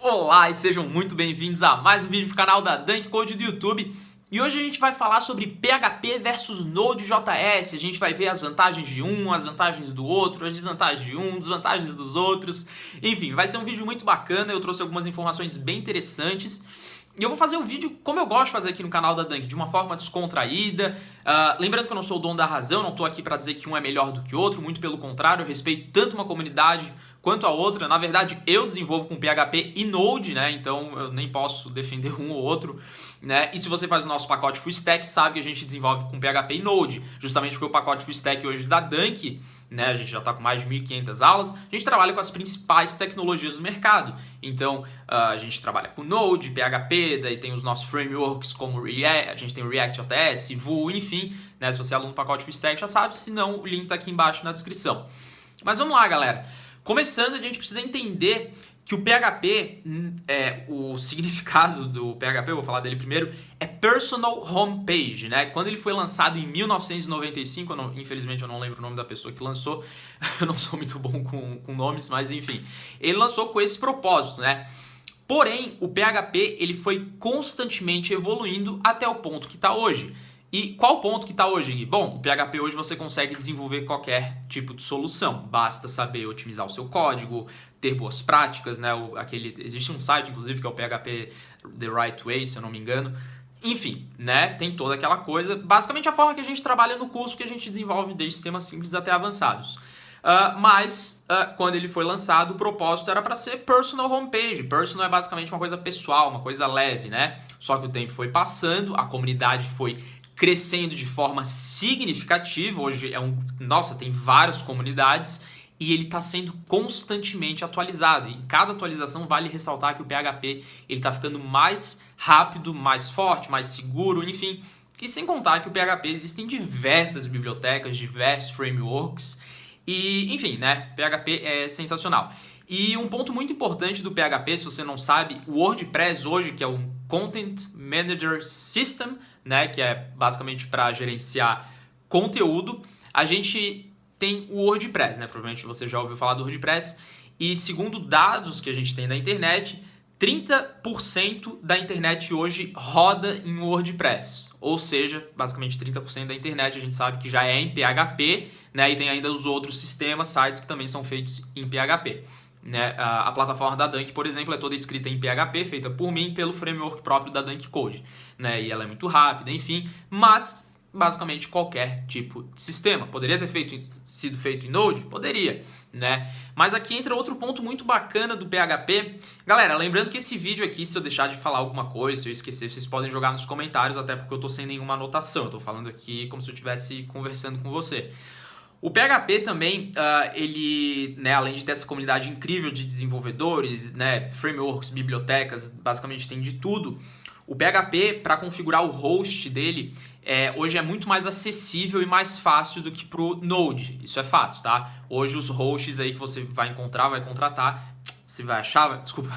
Olá e sejam muito bem-vindos a mais um vídeo do canal da Dunk Code do YouTube. E hoje a gente vai falar sobre PHP versus Node.js. A gente vai ver as vantagens de um, as vantagens do outro, as desvantagens de um, desvantagens dos outros. Enfim, vai ser um vídeo muito bacana. Eu trouxe algumas informações bem interessantes. E eu vou fazer o vídeo como eu gosto de fazer aqui no canal da Dunk, de uma forma descontraída. Lembrando que eu não sou o dono da razão, não estou aqui para dizer que um é melhor do que o outro. Muito pelo contrário, eu respeito tanto uma comunidade quanto a outra. Na verdade, eu desenvolvo com PHP e Node, né? Então eu nem posso defender um ou outro, né? E se você faz o nosso pacote Full Stack, sabe que a gente desenvolve com PHP e Node. Justamente porque o pacote Full Stack hoje da Dunk, né? A gente já está com mais de 1.500 aulas. A gente trabalha com as principais tecnologias do mercado. Então a gente trabalha com Node, PHP, daí tem os nossos frameworks como React, a gente tem o React.js, Vue, enfim, né? Se você é aluno do pacote Full Stack já sabe, se não, o link está aqui embaixo na descrição. Mas vamos lá, galera. Começando, a gente precisa entender que o PHP, o significado do PHP, eu vou falar dele primeiro, é Personal Homepage, né? Quando ele foi lançado em 1995, infelizmente eu não lembro o nome da pessoa que lançou, eu não sou muito bom com nomes, mas enfim, ele lançou com esse propósito, né? Porém, o PHP ele foi constantemente evoluindo até o ponto que está hoje. E qual o ponto que está hoje, Gui? Bom, o PHP hoje você consegue desenvolver qualquer tipo de solução. Basta saber otimizar o seu código, ter boas práticas, né? Existe um site, inclusive, que é o PHP The Right Way, se eu não me engano. Enfim, né? Tem toda aquela coisa. Basicamente a forma que a gente trabalha no curso, que a gente desenvolve desde sistemas simples até avançados. Mas quando ele foi lançado, o propósito era para ser Personal Homepage. Personal é basicamente uma coisa pessoal, uma coisa leve, né? Só que o tempo foi passando, a comunidade foi crescendo de forma significativa. Hoje tem várias comunidades e ele está sendo constantemente atualizado. E em cada atualização vale ressaltar que o PHP ele está ficando mais rápido, mais forte, mais seguro, enfim. E sem contar que o PHP existem diversas bibliotecas, diversos frameworks e, enfim, né? PHP é sensacional. E um ponto muito importante do PHP, se você não sabe, o WordPress hoje, que é um Content Manager System, né, que é basicamente para gerenciar conteúdo, a gente tem o WordPress, né? Provavelmente você já ouviu falar do WordPress. E segundo dados que a gente tem da internet, 30% da internet hoje roda em WordPress. Ou seja, basicamente 30% da internet a gente sabe que já é em PHP, né? E tem ainda os outros sistemas, sites que também são feitos em PHP. Né? A plataforma da Dunk, por exemplo, é toda escrita em PHP, feita por mim, pelo framework próprio da Dunk Code, né? E ela é muito rápida, enfim, mas basicamente qualquer tipo de sistema. Poderia ter sido feito em Node? Poderia, né? Mas aqui entra outro ponto muito bacana do PHP. Galera, lembrando que esse vídeo aqui, se eu deixar de falar alguma coisa, se eu esquecer, vocês podem jogar nos comentários, até porque eu tô sem nenhuma anotação, eu tô falando aqui como se eu estivesse conversando com você. O PHP também, ele, né, além de ter essa comunidade incrível de desenvolvedores, né, frameworks, bibliotecas, basicamente tem de tudo. O PHP, para configurar o host dele, hoje é muito mais acessível e mais fácil do que para o Node. Isso é fato, tá? Hoje os hosts aí que você vai encontrar, vai contratar, você vai achar, desculpa...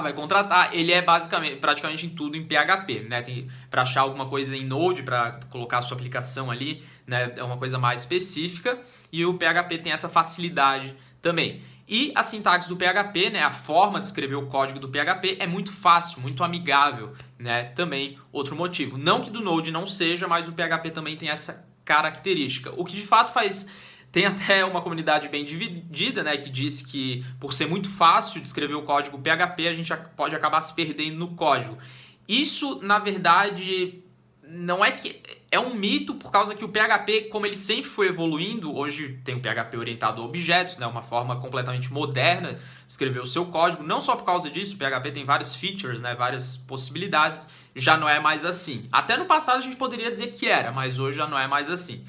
vai contratar, ele é praticamente em tudo em PHP, né? Para achar alguma coisa em Node, para colocar a sua aplicação ali, né? É uma coisa mais específica, e o PHP tem essa facilidade também. E a sintaxe do PHP, né? A forma de escrever o código do PHP é muito fácil, muito amigável, né? Também outro motivo. Não que do Node não seja, mas o PHP também tem essa característica, o que de fato faz... Tem até uma comunidade bem dividida, né, que diz que por ser muito fácil de escrever o código PHP, a gente pode acabar se perdendo no código. Isso, na verdade, não é que... É um mito, por causa que o PHP, como ele sempre foi evoluindo, hoje tem o PHP orientado a objetos, né, uma forma completamente moderna de escrever o seu código. Não só por causa disso, o PHP tem vários features, né, várias possibilidades, já não é mais assim. Até no passado a gente poderia dizer que era, mas hoje já não é mais assim.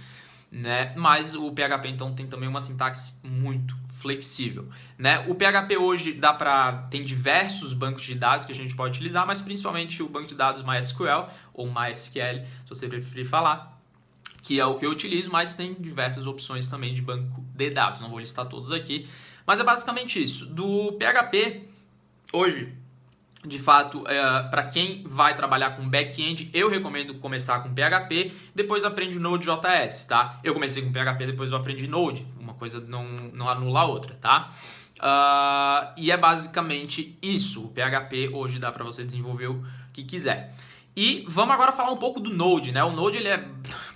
Né? Mas o PHP então tem também uma sintaxe muito flexível, né? O PHP hoje tem diversos bancos de dados que a gente pode utilizar, mas principalmente o banco de dados MySQL ou MySQL, se você preferir falar, que é o que eu utilizo, mas tem diversas opções também de banco de dados, não vou listar todos aqui, mas é basicamente isso. Do PHP hoje, de fato, para quem vai trabalhar com back-end, eu recomendo começar com PHP, depois aprende Node.js, tá? Eu comecei com PHP, depois eu aprendi Node, uma coisa não anula a outra, tá? E é basicamente isso. O PHP hoje dá para você desenvolver o que quiser. E vamos agora falar um pouco do Node, né? O Node ele é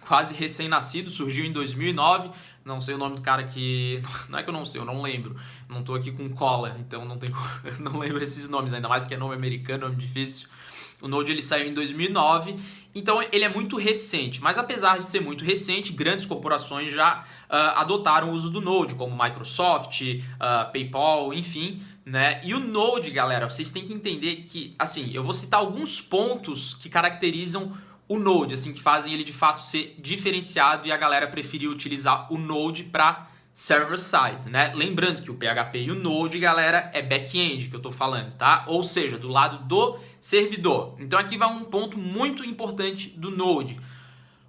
quase recém-nascido, surgiu em 2009. Não sei o nome do cara que... Não é que eu não sei, eu não lembro. Não tô aqui com cola, então não lembro esses nomes, ainda mais que é nome americano, nome difícil. O Node ele saiu em 2009, então ele é muito recente. Mas apesar de ser muito recente, grandes corporações já adotaram o uso do Node, como Microsoft, PayPal, enfim, né? E o Node, galera, vocês têm que entender que, assim, eu vou citar alguns pontos que caracterizam o Node, assim, que fazem ele de fato ser diferenciado e a galera preferiu utilizar o Node para server-side, né? Lembrando que o PHP e o Node, galera, é back-end que eu tô falando, tá? Ou seja, do lado do servidor. Então aqui vai um ponto muito importante do Node.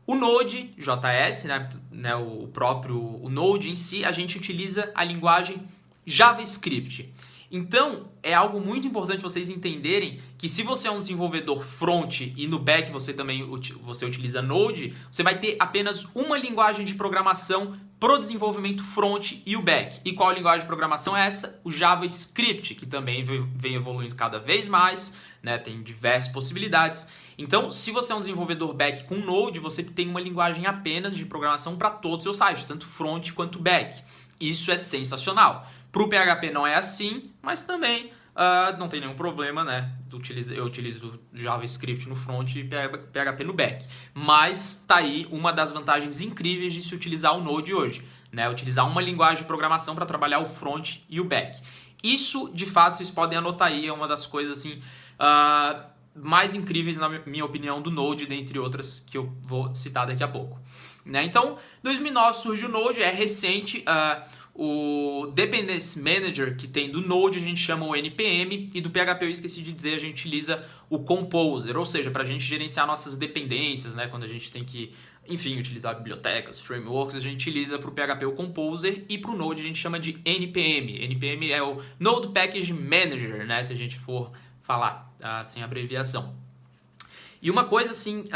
O Node.js, né, o Node em si, a gente utiliza a linguagem JavaScript. Então, é algo muito importante vocês entenderem que se você é um desenvolvedor front e no back você também você utiliza Node, você vai ter apenas uma linguagem de programação para o desenvolvimento front e o back. E qual linguagem de programação é essa? O JavaScript, que também vem evoluindo cada vez mais, né? Tem diversas possibilidades. Então, se você é um desenvolvedor back com Node, você tem uma linguagem apenas de programação para todo o seu site, tanto front quanto back. Isso é sensacional. Para o PHP não é assim, mas também não tem nenhum problema, né? Eu utilizo JavaScript no front e PHP no back. Mas tá aí uma das vantagens incríveis de se utilizar o Node hoje, né? Utilizar uma linguagem de programação para trabalhar o front e o back. Isso, de fato, vocês podem anotar aí, é uma das coisas assim mais incríveis, na minha opinião, do Node, dentre outras que eu vou citar daqui a pouco, né? Então, 2009 surge o Node, é recente. O Dependency Manager que tem do Node a gente chama o NPM e do PHP eu esqueci de dizer, a gente utiliza o Composer, ou seja, para a gente gerenciar nossas dependências, né? Quando a gente tem que, enfim, utilizar bibliotecas, frameworks, a gente utiliza para o PHP o Composer e para o Node a gente chama de NPM. NPM é o Node Package Manager, né? Se a gente for falar sem abreviação. E uma coisa assim,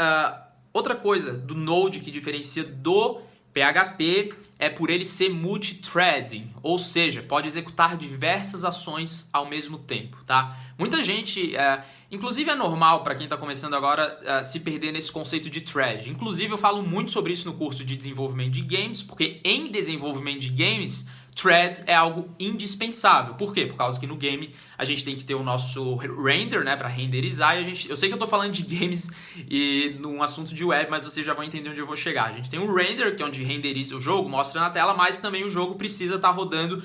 outra coisa do Node que diferencia do PHP é por ele ser multithreading, ou seja, pode executar diversas ações ao mesmo tempo, tá? Muita gente, inclusive é normal para quem está começando agora se perder nesse conceito de thread. Inclusive eu falo muito sobre isso no curso de desenvolvimento de games, porque em desenvolvimento de games, thread é algo indispensável. Por quê? Por causa que no game a gente tem que ter o nosso render, né, para renderizar. E eu sei que eu tô falando de games e num assunto de web, mas vocês já vão entender onde eu vou chegar. A gente tem o render, que é onde renderiza o jogo, mostra na tela, mas também o jogo precisa estar rodando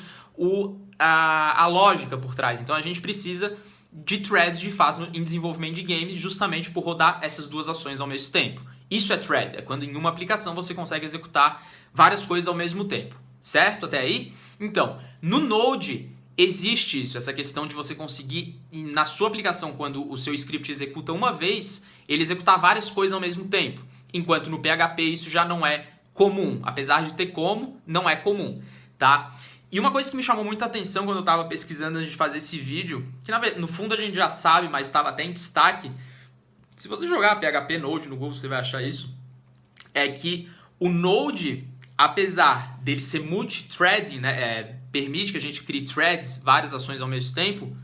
a lógica por trás. Então a gente precisa de threads de fato em desenvolvimento de games, justamente por rodar essas duas ações ao mesmo tempo. Isso é thread, é quando em uma aplicação você consegue executar várias coisas ao mesmo tempo. Certo? Até aí? Então, no Node existe isso, essa questão de você conseguir, na sua aplicação, quando o seu script executa uma vez, ele executar várias coisas ao mesmo tempo. Enquanto no PHP isso já não é comum. Apesar de ter como, não é comum, tá? E uma coisa que me chamou muita atenção quando eu estava pesquisando antes de fazer esse vídeo, que no fundo a gente já sabe, mas estava até em destaque, se você jogar PHP Node no Google você vai achar isso, é que o Node, apesar dele ser multithreading, né, permite que a gente crie threads, várias ações ao mesmo tempo,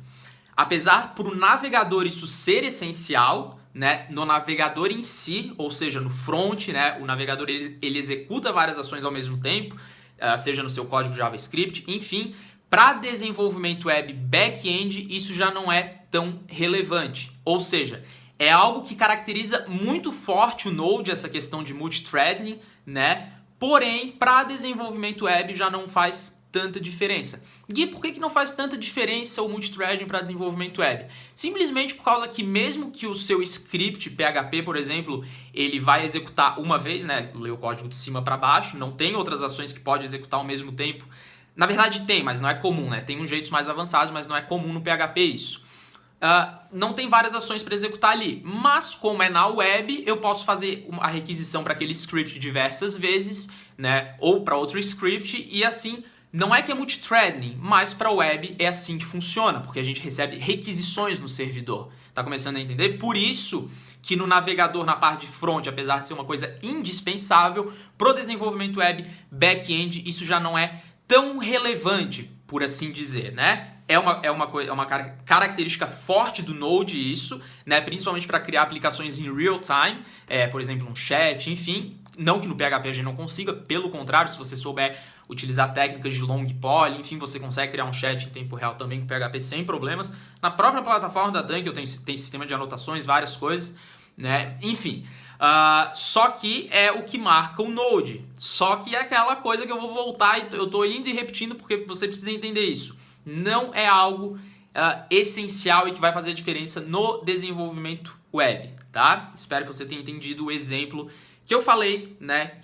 apesar para o navegador isso ser essencial, né, no navegador em si, ou seja, no front, né, o navegador ele executa várias ações ao mesmo tempo, seja no seu código JavaScript, enfim, para desenvolvimento web back-end isso já não é tão relevante, ou seja, é algo que caracteriza muito forte o Node, essa questão de multithreading, né? Porém, para desenvolvimento web já não faz tanta diferença. E por que não faz tanta diferença o multithreading para desenvolvimento web? Simplesmente por causa que mesmo que o seu script PHP, por exemplo, ele vai executar uma vez, né? Lê o código de cima para baixo, não tem outras ações que pode executar ao mesmo tempo. Na verdade tem, mas não é comum, né? Tem uns jeitos mais avançados, mas não é comum no PHP isso. Não tem várias ações para executar ali, mas como é na web, eu posso fazer a requisição para aquele script diversas vezes, né, ou para outro script, e assim, não é que é multithreading, mas para a web é assim que funciona, porque a gente recebe requisições no servidor. Tá começando a entender? Por isso que no navegador, na parte de front, apesar de ser uma coisa indispensável, pro desenvolvimento web back-end, isso já não é tão relevante. por assim dizer, né? É uma característica forte do Node isso, né? Principalmente para criar aplicações em real time, por exemplo, um chat, enfim. Não que no PHP a gente não consiga, pelo contrário, se você souber utilizar técnicas de long poly, enfim, você consegue criar um chat em tempo real também com PHP sem problemas. Na própria plataforma da Dunk eu tenho sistema de anotações, várias coisas, né? Enfim, só que é o que marca o Node. Só que é aquela coisa que eu vou voltar e eu estou indo e repetindo porque você precisa entender isso. Não é algo essencial e que vai fazer a diferença no desenvolvimento web, tá? Espero que você tenha entendido o exemplo que eu falei, né,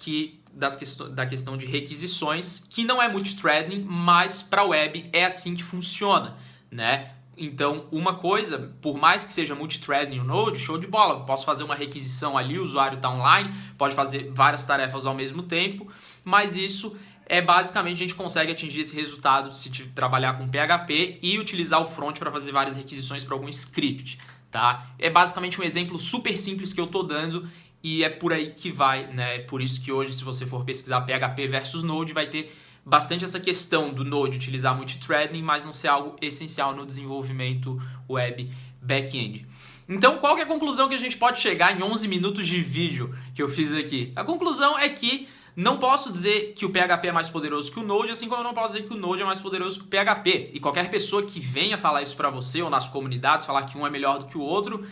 da questão de requisições, que não é multithreading, mas para web é assim que funciona, né? Então, uma coisa, por mais que seja multithreading no Node, show de bola, posso fazer uma requisição ali, o usuário está online, pode fazer várias tarefas ao mesmo tempo, mas isso basicamente a gente consegue atingir esse resultado se trabalhar com PHP e utilizar o front para fazer várias requisições para algum script, tá? É basicamente um exemplo super simples que eu estou dando e é por aí que vai, né? Por isso que hoje, se você for pesquisar PHP versus Node, vai ter bastante essa questão do Node utilizar multithreading, mas não ser algo essencial no desenvolvimento web back-end. Então, qual que é a conclusão que a gente pode chegar em 11 minutos de vídeo que eu fiz aqui? A conclusão é que não posso dizer que o PHP é mais poderoso que o Node, assim como eu não posso dizer que o Node é mais poderoso que o PHP. E qualquer pessoa que venha falar isso para você ou nas comunidades, falar que um é melhor do que o outro,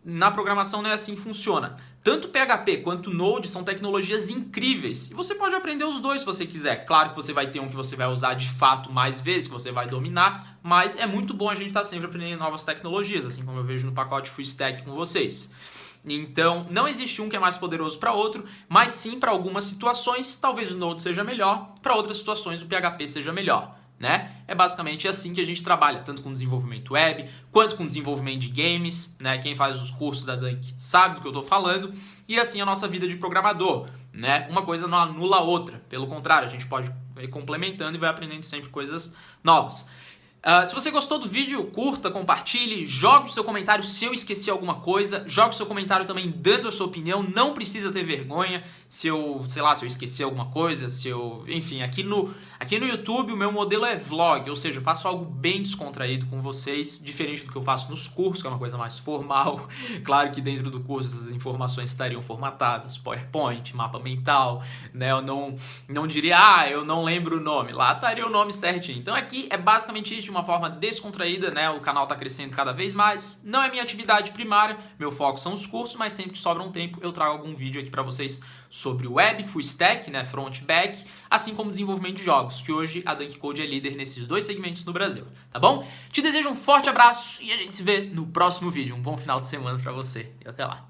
na programação não é assim que funciona. Tanto PHP quanto Node são tecnologias incríveis. E você pode aprender os dois se você quiser. Claro que você vai ter um que você vai usar de fato mais vezes, que você vai dominar, mas é muito bom a gente estar sempre aprendendo novas tecnologias, assim como eu vejo no pacote Full Stack com vocês. Então, não existe um que é mais poderoso para outro, mas sim para algumas situações, talvez o Node seja melhor, para outras situações o PHP seja melhor, né? É basicamente assim que a gente trabalha, tanto com desenvolvimento web, quanto com desenvolvimento de games, né? Quem faz os cursos da Dunk sabe do que eu estou falando, e assim a nossa vida de programador, né? Uma coisa não anula a outra, pelo contrário, a gente pode ir complementando e vai aprendendo sempre coisas novas. Se você gostou do vídeo, curta, compartilhe, jogue o seu comentário se eu esqueci alguma coisa, jogue o seu comentário também dando a sua opinião, não precisa ter vergonha se eu esqueci alguma coisa, enfim, aqui no YouTube o meu modelo é vlog, ou seja, eu faço algo bem descontraído com vocês, diferente do que eu faço nos cursos, que é uma coisa mais formal. Claro que dentro do curso essas informações estariam formatadas, PowerPoint, mapa mental, né? Eu não diria, eu não lembro o nome, lá estaria o nome certinho. Então aqui é basicamente isso, de uma forma descontraída, né? O canal está crescendo cada vez mais, não é minha atividade primária, meu foco são os cursos, mas sempre que sobra um tempo eu trago algum vídeo aqui para vocês sobre web, full stack, né, front, back, assim como desenvolvimento de jogos, que hoje a Dunk Code é líder nesses dois segmentos no Brasil, tá bom? Te desejo um forte abraço e a gente se vê no próximo vídeo. Um bom final de semana para você e até lá.